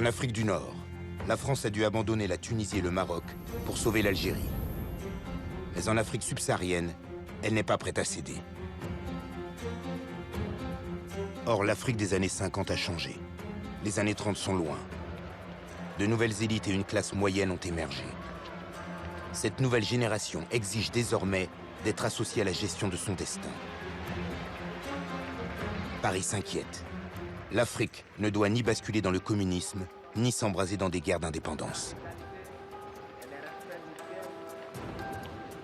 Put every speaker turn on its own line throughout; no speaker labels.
En Afrique du Nord, la France a dû abandonner la Tunisie et le Maroc pour sauver l'Algérie. Mais en Afrique subsaharienne, elle n'est pas prête à céder. Or, l'Afrique des années 50 a changé. Les années 30 sont loin. De nouvelles élites et une classe moyenne ont émergé. Cette nouvelle génération exige désormais d'être associée à la gestion de son destin. Paris s'inquiète. L'Afrique ne doit ni basculer dans le communisme, ni s'embraser dans des guerres d'indépendance.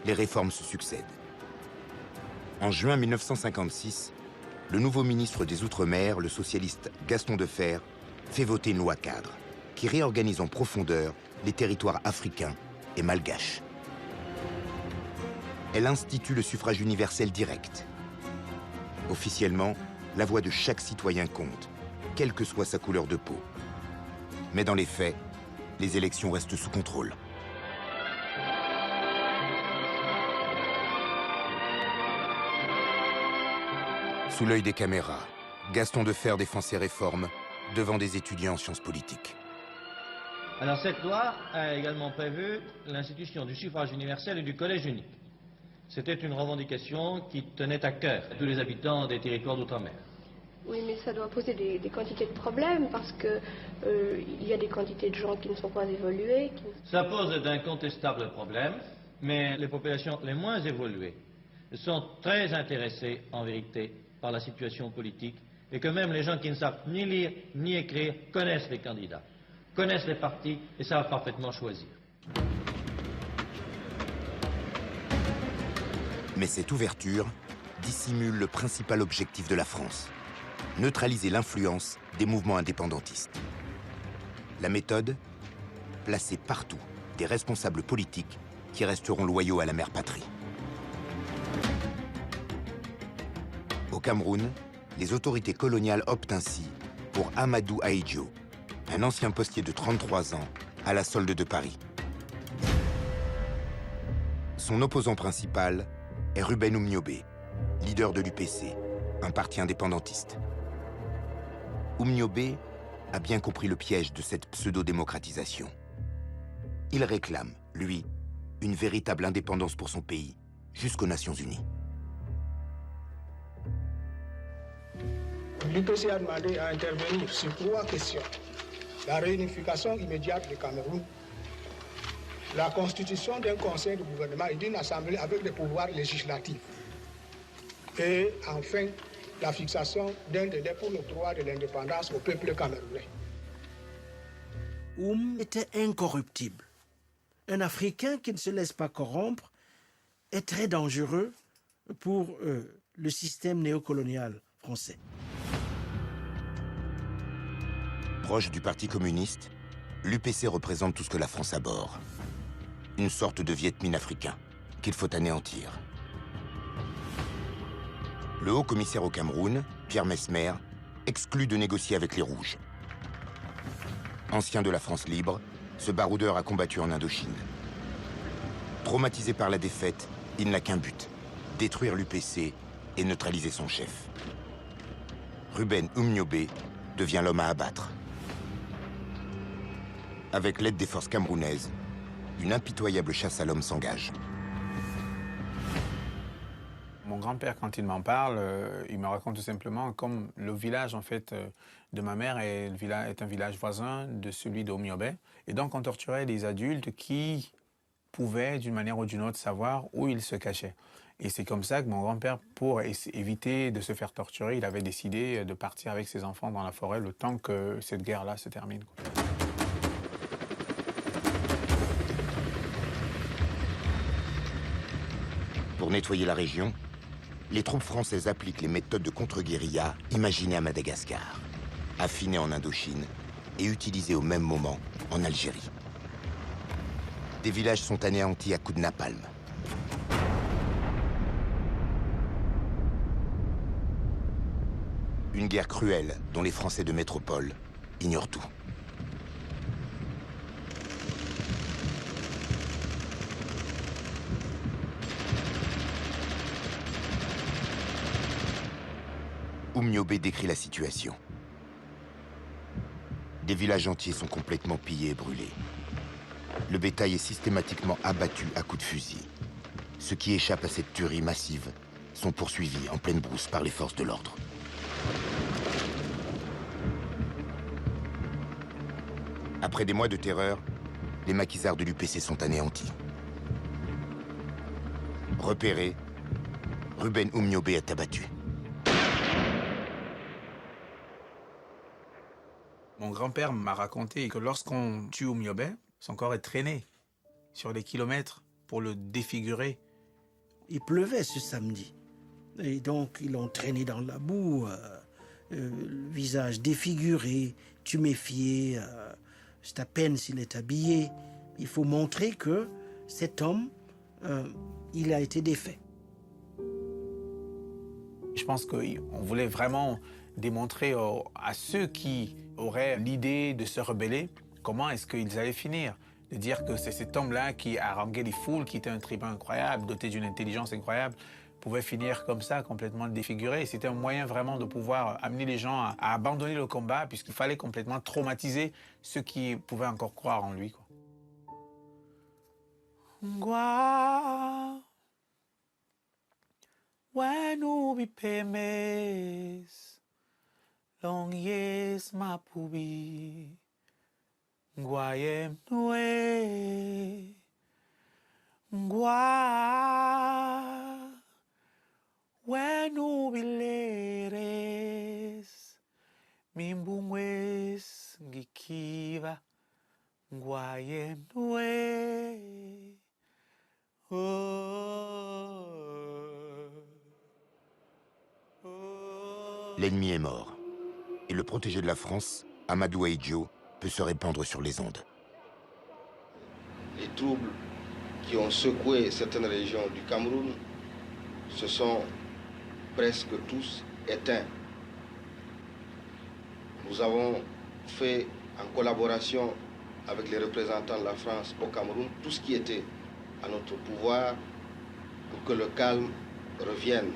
Les réformes se succèdent. En juin 1956, le nouveau ministre des Outre-mer, le socialiste Gaston Defferre, fait voter une loi cadre qui réorganise en profondeur les territoires africains et malgaches. Elle institue le suffrage universel direct. Officiellement, la voix de chaque citoyen compte, quelle que soit sa couleur de peau. Mais dans les faits, les élections restent sous contrôle. Sous l'œil des caméras, Gaston Defferre défend ses réformes devant des étudiants en sciences politiques.
Alors cette loi a également prévu l'institution du suffrage universel et du collège unique. C'était une revendication qui tenait à cœur à tous les habitants des territoires d'outre-mer.
Oui, mais ça doit poser des quantités de problèmes parce que il y a des quantités de gens qui ne sont pas évolués.
Ça pose d'incontestables problèmes, mais les populations les moins évoluées sont très intéressées en vérité par la situation politique et que même les gens qui ne savent ni lire ni écrire connaissent les candidats, connaissent les partis et savent parfaitement choisir.
Mais cette ouverture dissimule le principal objectif de la France, neutraliser l'influence des mouvements indépendantistes. La méthode, placer partout des responsables politiques qui resteront loyaux à la mère patrie. Au Cameroun, les autorités coloniales optent ainsi pour Amadou Ahidjo, un ancien postier de 33 ans à la solde de Paris. Son opposant principal est Ruben Oumniobé, leader de l'UPC, un parti indépendantiste. Oumniobé a bien compris le piège de cette pseudo-démocratisation. Il réclame, lui, une véritable indépendance pour son pays, jusqu'aux Nations Unies.
L'UPC a demandé à intervenir sur 3 questions. La réunification immédiate du Cameroun, la constitution d'un conseil de gouvernement et d'une assemblée avec des pouvoirs législatifs, et enfin la fixation d'un délai pour le droit de l'indépendance au peuple camerounais.
Était incorruptible. Un Africain qui ne se laisse pas corrompre est très dangereux pour le système néocolonial français.
Proche du Parti communiste, l'UPC représente tout ce que la France abhorre. Une sorte de Viet Minh africain qu'il faut anéantir. Le haut commissaire au Cameroun, Pierre Messmer, exclut de négocier avec les Rouges. Ancien de la France libre, ce baroudeur a combattu en Indochine. Traumatisé par la défaite, il n'a qu'un but, détruire l'UPC et neutraliser son chef. Ruben Oumniobé devient l'homme à abattre. Avec l'aide des forces camerounaises, une impitoyable chasse à l'homme s'engage.
Mon grand-père, quand il m'en parle, il me raconte tout simplement comme le village en fait, de ma mère est un village voisin de celui d'Oumniobé. Et donc on torturait les adultes qui pouvaient d'une manière ou d'une autre savoir où ils se cachaient. Et c'est comme ça que mon grand-père, pour éviter de se faire torturer, il avait décidé de partir avec ses enfants dans la forêt le temps que cette guerre-là se termine.
Pour nettoyer la région, les troupes françaises appliquent les méthodes de contre-guérilla imaginées à Madagascar, affinées en Indochine et utilisées au même moment en Algérie. Des villages sont anéantis à coups de napalm. Une guerre cruelle dont les Français de métropole ignorent tout. Oumniobé décrit la situation. Des villages entiers sont complètement pillés et brûlés. Le bétail est systématiquement abattu à coups de fusil. Ceux qui échappent à cette tuerie massive sont poursuivis en pleine brousse par les forces de l'ordre. Après des mois de terreur, les maquisards de l'UPC sont anéantis. Repéré, Ruben Oumniobé est abattu.
Mon grand-père m'a raconté que lorsqu'on tue Oumniobé, son corps est traîné sur des kilomètres pour le défigurer.
Il pleuvait ce samedi. Et donc, ils l'ont traîné dans la boue, le visage défiguré, tuméfié. C'est à peine s'il est habillé. Il faut montrer que cet homme, il a été défait.
Je pense qu'on voulait vraiment démontrer à ceux qui auraient l'idée de se rebeller comment est-ce qu'ils allaient finir. De dire que c'est cet homme-là qui haranguait les foules, qui était un tribun incroyable, doté d'une intelligence incroyable, pouvait finir comme ça, complètement défiguré. C'était un moyen vraiment de pouvoir amener les gens à abandonner le combat, puisqu'il fallait complètement traumatiser ceux qui pouvaient encore croire en lui, quoi. Ngwa, wenu bipemes, long yes mapubi, ngwayem nue, ngwa, wenu bileres, mimbungwes ngikiva, ngwayem nue.
L'ennemi est mort. Et le protégé de la France, Amadou Ahidjo, peut se répandre sur les ondes.
Les troubles qui ont secoué certaines régions du Cameroun se sont presque tous éteints. Nous avons fait, en collaboration avec les représentants de la France au Cameroun, tout ce qui était à notre pouvoir pour que le calme revienne.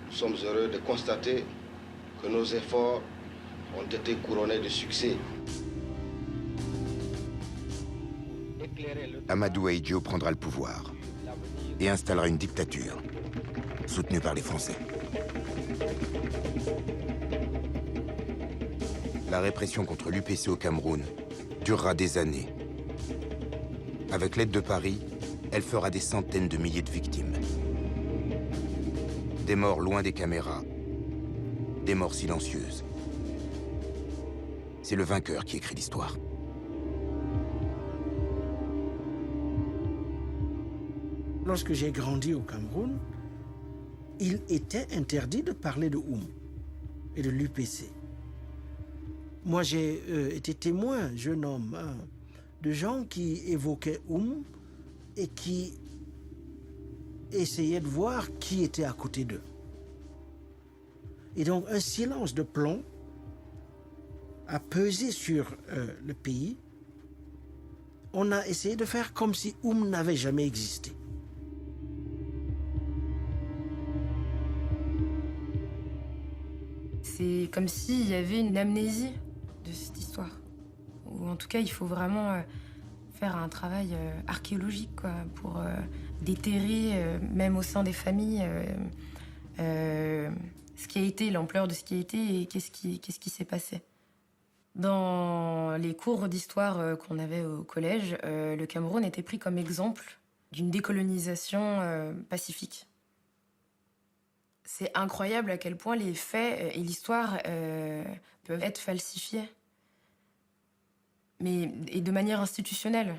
Nous sommes heureux de constater que nos efforts ont été couronnés de succès.
Amadou Ahidjo prendra le pouvoir et installera une dictature soutenue par les Français. La répression contre l'UPC au Cameroun durera des années. Avec l'aide de Paris, elle fera des centaines de milliers de victimes. Des morts loin des caméras, des morts silencieuses. C'est le vainqueur qui écrit l'histoire.
Lorsque j'ai grandi au Cameroun, il était interdit de parler de Oum et de l'UPC. Moi, j'ai été témoin, jeune homme, de gens qui évoquaient Oum et qui essayaient de voir qui était à côté d'eux. Et donc, un silence de plomb a pesé sur le pays. On a essayé de faire comme si Oum n'avait jamais existé.
C'est comme s'il y avait une amnésie de cette histoire. Ou en tout cas, il faut vraiment faire un travail archéologique quoi, pour déterrer, même au sein des familles, ce qui a été, l'ampleur de ce qui a été et qu'est-ce qui s'est passé. Dans les cours d'histoire qu'on avait au collège, le Cameroun était pris comme exemple d'une décolonisation pacifique. C'est incroyable à quel point les faits et l'histoire peuvent être falsifiés. Et de manière institutionnelle.